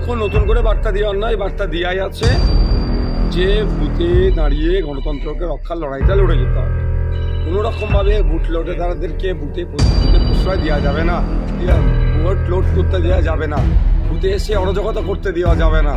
দেখুন, নতুন করে বার্তা দেওয়ার নয়, বার্তা দেওয়াই আছে যে বুথে দাঁড়িয়ে গণতন্ত্রকে রক্ষার লড়াইটা লড়ে যেতে হবে। কোনো রকমভাবে বুথ লোডেদারদেরকে বুথে প্রশ্রয় দেওয়া যাবে না, ভোট লোড করতে দেওয়া যাবে না, বুথে এসে অরাজকতা করতে দেওয়া যাবে না।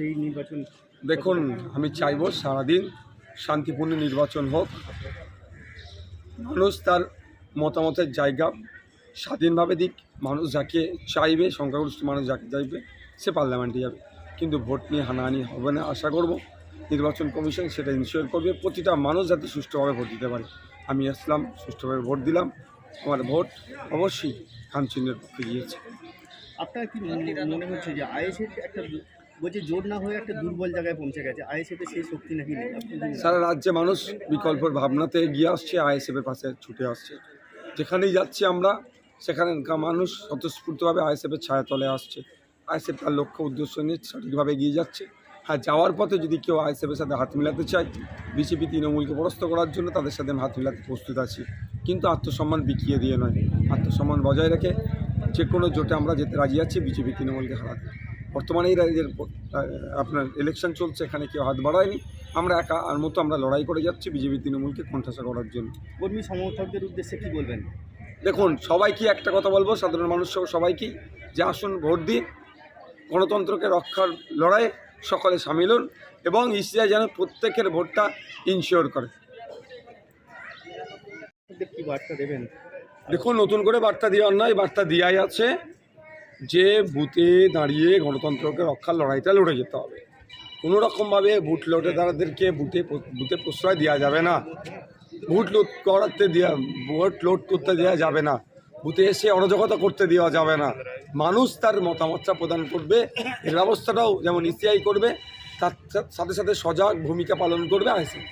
এই নির্বাচন দেখুন, আমি চাইব সারাদিন শান্তিপূর্ণ নির্বাচন হোক। মানুষ তার মতামতের জায়গা স্বাধীনভাবে দিক। মানুষ যাকে চাইবে, সংখ্যাগরিষ্ঠ মানুষ যাকে চাইবে সে পার্লামেন্টে যাবে, কিন্তু ভোট নিয়ে হানাহানি হবে না আশা করব। নির্বাচন কমিশন সেটা ইনশিওর করবে প্রতিটা মানুষ যাতে সুষ্ঠুভাবে ভোট দিতে পারে। আমি আসলাম, সুষ্ঠুভাবে ভোট দিলাম, আমার ভোট অবশ্যই খান চিহ্নের পক্ষে গিয়েছে। আপনার কি মনে হচ্ছে যে আইএসএফ একটা বলছে জোর না হয়ে একটা দুর্বল জায়গায় পৌঁছে গেছে, আইএসএফের সেই শক্তি নাকি নেই? সারা রাজ্যে মানুষ বিকল্পের ভাবনাতে এগিয়ে আসছে, আইএসএফের পাশে ছুটে আসছে। যেখানেই যাচ্ছি আমরা সেখানকার মানুষ স্বতঃস্ফূর্তভাবে আইএসএফের ছায়াতলে আসছে। আইএসএফ তার লক্ষ্য উদ্দেশ্য নিয়ে সঠিকভাবে এগিয়ে যাচ্ছে। হ্যাঁ, যাওয়ার পথে যদি কেউ আইএসএফের সাথে হাত মিলাতে চায়, বিজেপি তৃণমূলকে পরাস্ত করার জন্য তাদের সাথে হাত মিলাতে প্রস্তুত আছি, কিন্তু আত্মসম্মান বিকিয়ে দিয়ে নয়, আত্মসম্মান বজায় রেখে যে কোনো জোটে আমরা যেতে রাজি আছি বিজেপি তৃণমূলকে হারাতে। বর্তমানে এই রাজ্যের আপনার ইলেকশন চলছে, এখানে কেউ হাত বাড়ায়নি, আমরা একা আর মতো আমরা লড়াই করে যাচ্ছি বিজেপি তৃণমূলকে কোণঠাসা করার জন্য। কর্মী সমর্থকদের উদ্দেশ্যে কি বলবেন? দেখুন, সবাইকে একটা কথা বলবো, সাধারণ মানুষ সহ সবাইকে, যে আসুন ভোট দিন, গণতন্ত্রকে রক্ষার লড়াইয়ে সকলে সামিল হন এবং ইসিআই যেন প্রত্যেকের ভোটটা ইনশিওর করে। কি বার্তা দেবেন? দেখুন, নতুন করে বার্তা দেওয়ার নয়, বার্তা দেওয়াই আছে যে বুথে দাঁড়িয়ে গণতন্ত্রকে রক্ষার লড়াইটা লড়ে যেতে হবে। কোনো রকমভাবে বুথ লোডেদারদেরকে বুথে প্রশ্রয় দেওয়া যাবে না, ভোট লোড করতে দেওয়া যাবে না, বুথে এসে অরাজকতা করতে দেওয়া যাবে না। মানুষ তার মতামতটা প্রদান করবে, এর ব্যবস্থাটাও যেমন ইসিআই করবে, তার সাথে সাথে সজাগ ভূমিকা পালন করবে আইএসএফ।